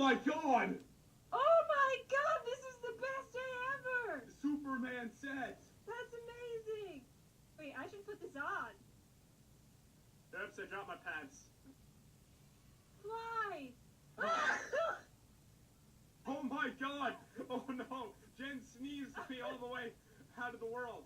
my god! Oh my god, this is the best day ever! Superman set! That's amazing! Wait, I should put this on. Oops, I dropped my pants. Fly! Oh my god! Oh no! Jen sneezed me all the way out of the world.